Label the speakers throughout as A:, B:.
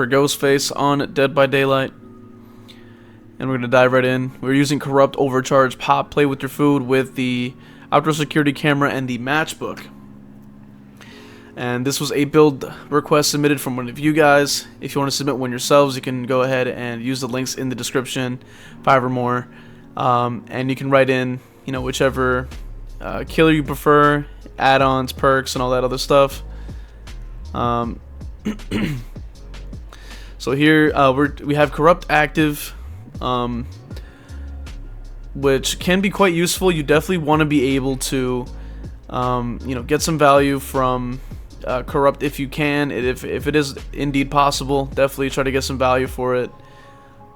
A: for Ghostface on Dead by Daylight. And we're going to dive right in. We're using Corrupt, Overcharge, Pop, Play with Your Food with the Outdoor Security Camera and the Matchbook. And this was a build request submitted from one of you guys. If you want to submit one yourselves, you can go ahead and use the links in the description, 5 or more. And you can write in, whichever killer you prefer, add-ons, perks, and all that other stuff. So here we have Corrupt active, which can be quite useful. You definitely want to be able to, get some value from Corrupt if you can. If it is indeed possible, definitely try to get some value for it.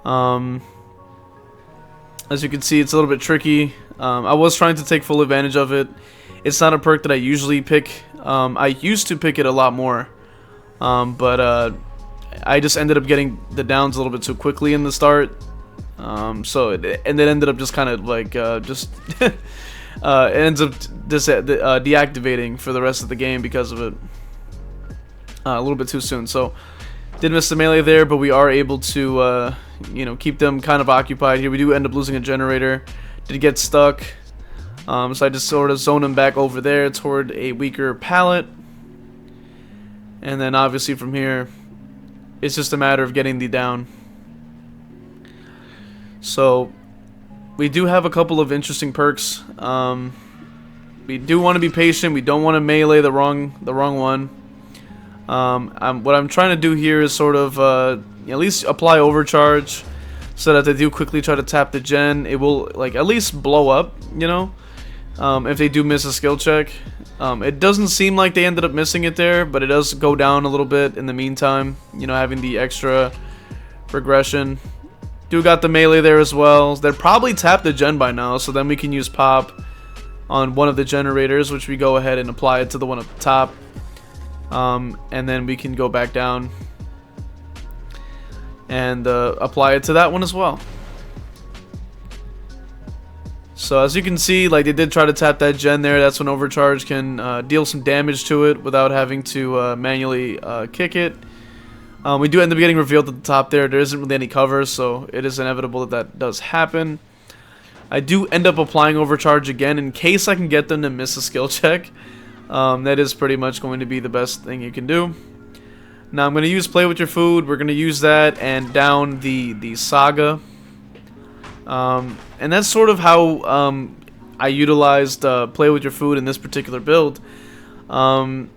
A: As you can see, it's a little bit tricky. I was trying to take full advantage of it. It's not a perk that I usually pick. I used to pick it a lot more, but I just ended up getting the downs a little bit too quickly in the start. It ended up just kind of like it ends up deactivating for the rest of the game because of it. A little bit too soon. So did miss the melee there, but we are able to keep them kind of occupied here. We do end up losing a generator. Did get stuck. So I just sort of zoned him back over there toward a weaker pallet. And then obviously from here, it's just a matter of getting the down. So we do have a couple of interesting perks. We do want to be patient. We don't want to melee the wrong one. What I'm trying to do here is sort of at least apply overcharge, so that they do quickly try to tap the gen. It will at least blow up, if they do miss a skill check. It doesn't seem like they ended up missing it there, but it does go down a little bit in the meantime, having the extra regression. Do got the melee there as well. They'd probably tap the gen by now, so then we can use pop on one of the generators, which we go ahead and apply it to the one at the top. And then we can go back down and apply it to that one as well. So as you can see, they did try to tap that gen there. That's when overcharge can deal some damage to it without having to manually kick it. We do end up getting revealed at the top there. There isn't really any cover, so it is inevitable that does happen. I do end up applying overcharge again in case I can get them to miss a skill check. That is pretty much going to be the best thing you can do. Now I'm going to use Play with Your Food. We're going to use that and down the Saga. And that's sort of how I utilized Play with Your Food in this particular build. And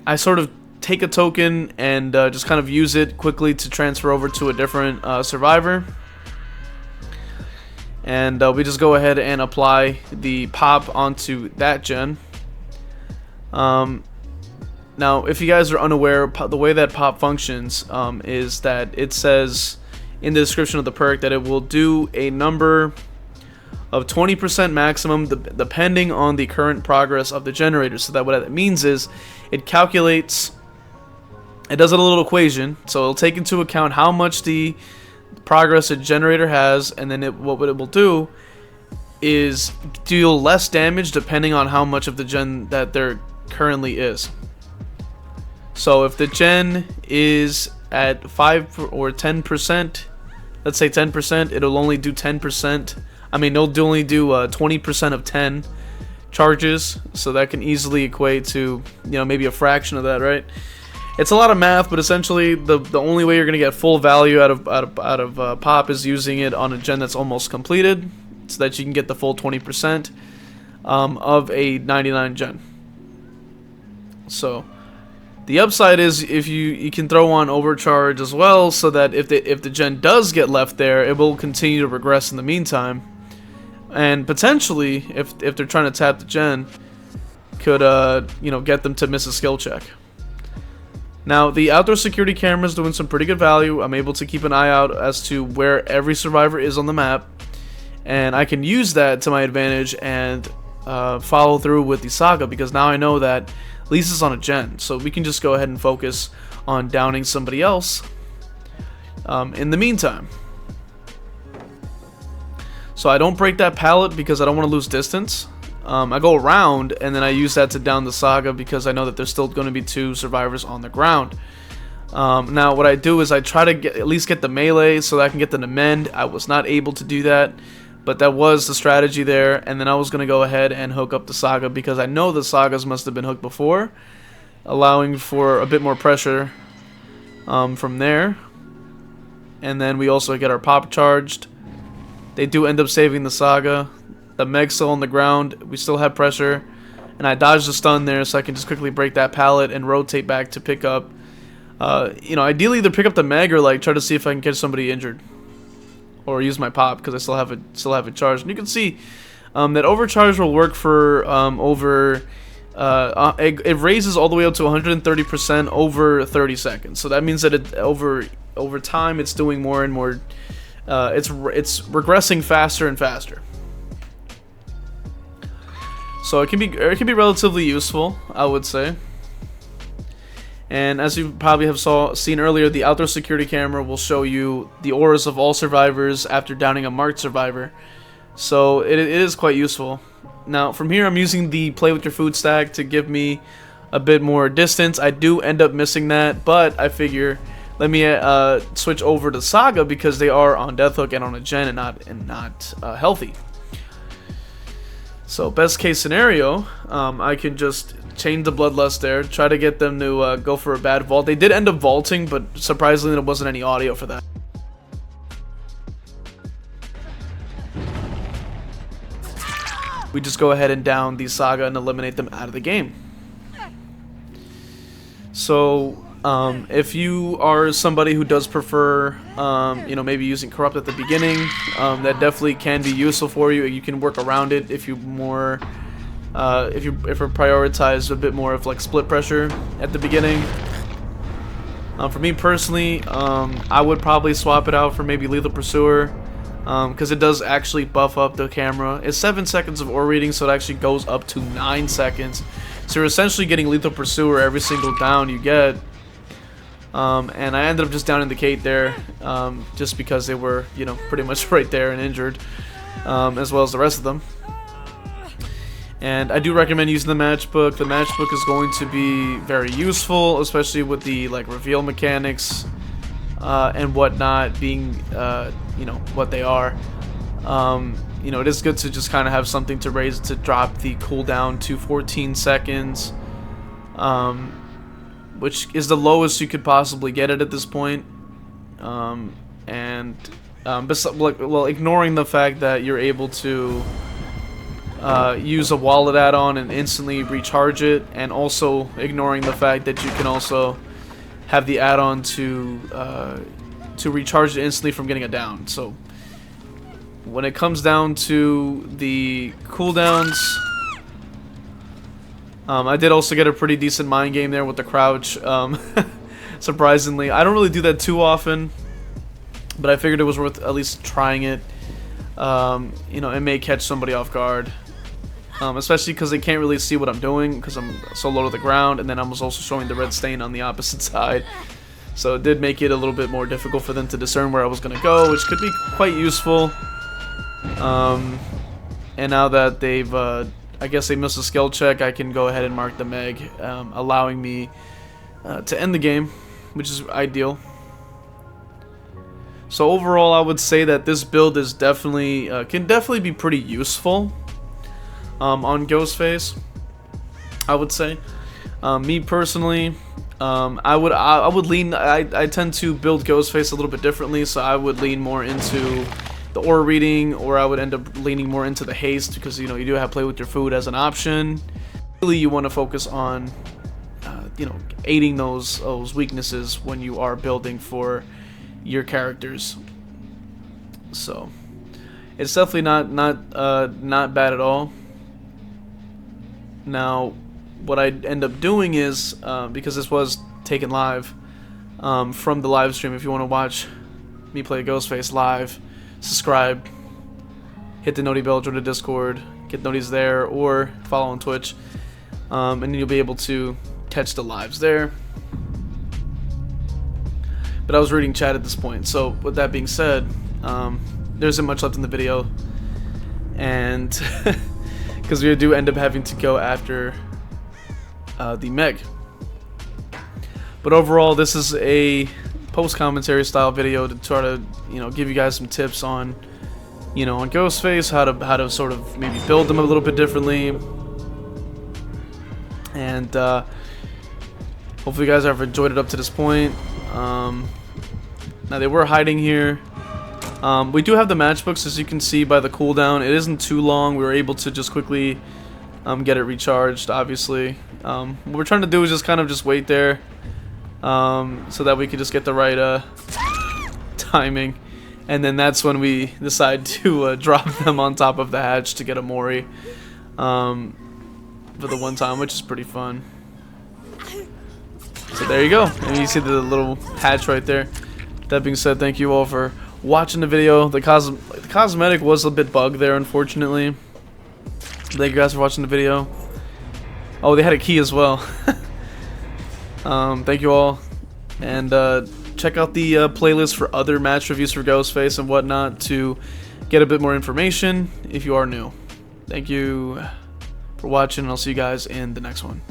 A: I sort of take a token and just kind of use it quickly to transfer over to a different survivor. And we just go ahead and apply the pop onto that gen. Now, if you guys are unaware, the way that pop functions is that it says in the description of the perk that it will do a number of 20% maximum depending on the current progress of the generator. So that what that means is it calculates, it does a little equation, so it'll take into account how much the progress a generator has, and then what it will do is deal less damage depending on how much of the gen that there currently is. So if the gen is at 5 or 10%, let's say 10%, it'll only do 10%. I mean, it'll only do 20% of 10 charges, so that can easily equate to maybe a fraction of that, right? It's a lot of math, but essentially the only way you're gonna get full value out of pop is using it on a gen that's almost completed, so that you can get the full 20% of a 99 gen. So the upside is if you can throw on overcharge as well, so that if the gen does get left there, it will continue to regress in the meantime, and potentially if they're trying to tap the gen, could get them to miss a skill check. Now the outdoor security camera is doing some pretty good value. I'm able to keep an eye out as to where every survivor is on the map, and I can use that to my advantage and follow through with the Saga, because now I know that Lisa's on a gen, so we can just go ahead and focus on downing somebody else in the meantime. So I don't break that pallet because I don't want to lose distance. I go around and then I use that to down the Saga because I know that there's still going to be 2 survivors on the ground. Now what I do is I try to at least get the melee so that I can get them to mend. I was not able to do that, but that was the strategy there. And then I was going to go ahead and hook up the Saga because I know the Sagas must have been hooked before, allowing for a bit more pressure from there. And then we also get our pop charged. They do end up saving the Saga. The Meg's still on the ground. We still have pressure. And I dodged the stun there so I can just quickly break that pallet and rotate back to pick up. You know, ideally either pick up the Meg or like try to see if I can catch somebody injured, or use my pop because I still have it charged. And you can see that overcharge will work for it raises all the way up to 130% over 30 seconds. So that means that it over time it's doing more and more. It's regressing faster and faster. So it can be relatively useful, I would say. And as you probably have seen earlier, the outdoor security camera will show you the auras of all survivors after downing a marked survivor. So it is quite useful. Now from here I'm using the play with your food stack to give me a bit more distance. I do end up missing that, but I figure let me switch over to Saga because they are on Death Hook and on a gen and not healthy. So best case scenario, I can just change the Bloodlust there, try to get them to go for a bad vault. They did end up vaulting, but surprisingly there wasn't any audio for that. We just go ahead and down the Saga and eliminate them out of the game. So if you are somebody who does prefer, you know, maybe using Corrupt at the beginning, that definitely can be useful for you. You can work around it if you prioritize a bit more of like split pressure at the beginning. For me personally, I would probably swap it out for maybe Lethal Pursuer, because it does actually buff up the camera. It's 7 seconds of ore reading, so it actually goes up to 9 seconds. So you're essentially getting Lethal Pursuer every single down you get. And I ended up just downing the Kate there, just because they were, you know, pretty much right there and injured, as well as the rest of them. And I do recommend using the matchbook. The matchbook is going to be very useful, especially with the like reveal mechanics and whatnot being, you know, what they are. You know, it is good to just kind of have something to drop the cooldown to 14 seconds, which is the lowest you could possibly get it at this point. Well, ignoring the fact that you're able to use a wallet add-on and instantly recharge it, and also ignoring the fact that you can also have the add-on to recharge it instantly from getting a down. So when it comes down to the cooldowns, I did also get a pretty decent mind game there with the crouch. Surprisingly, I don't really do that too often, but I figured it was worth at least trying it. You know, it may catch somebody off guard, especially because they can't really see what I'm doing because I'm so low to the ground, and then I was also showing the red stain on the opposite side. So it did make it a little bit more difficult for them to discern where I was going to go, which could be quite useful. And now that they've, I guess they missed a skill check, I can go ahead and mark the Meg, allowing me to end the game, which is ideal. So overall, I would say that this build is definitely can definitely be pretty useful on Ghostface, I would say. Me personally, I would lean. I tend to build Ghostface a little bit differently, so I would lean more into the ore reading, or I would end up leaning more into the haste because, you know, you do have play with your food as an option. Really, you want to focus on, you know, aiding those weaknesses when you are building for your characters. So it's definitely not bad at all. Now, what I end up doing is, because this was taken live from the live stream, if you want to watch me play Ghostface live, subscribe, hit the noti bell, join the Discord, get noties there, or follow on Twitch, and then you'll be able to catch the lives there. But I was reading chat at this point, so with that being said, there isn't much left in the video, and because we do end up having to go after the Meg. But overall, this is a post-commentary style video to try to, give you guys some tips on, on Ghostface, how to sort of maybe build them a little bit differently. And hopefully you guys have enjoyed it up to this point. Now they were hiding here. We do have the matchbooks, as you can see by the cooldown. It isn't too long. We were able to just quickly get it recharged, obviously. What we're trying to do is just wait there, so that we could just get the right timing, and then that's when we decide to drop them on top of the hatch to get a Mori for the one time, which is pretty fun. So there you go, and you see the little hatch right there. That being said, thank you all for watching the video. The cosmetic was a bit bugged there, unfortunately. Thank you guys for watching the video. Oh, they had a key as well. Thank you all, and check out the playlist for other match reviews for Ghostface and whatnot to get a bit more information if you are new. Thank you for watching, and I'll see you guys in the next one.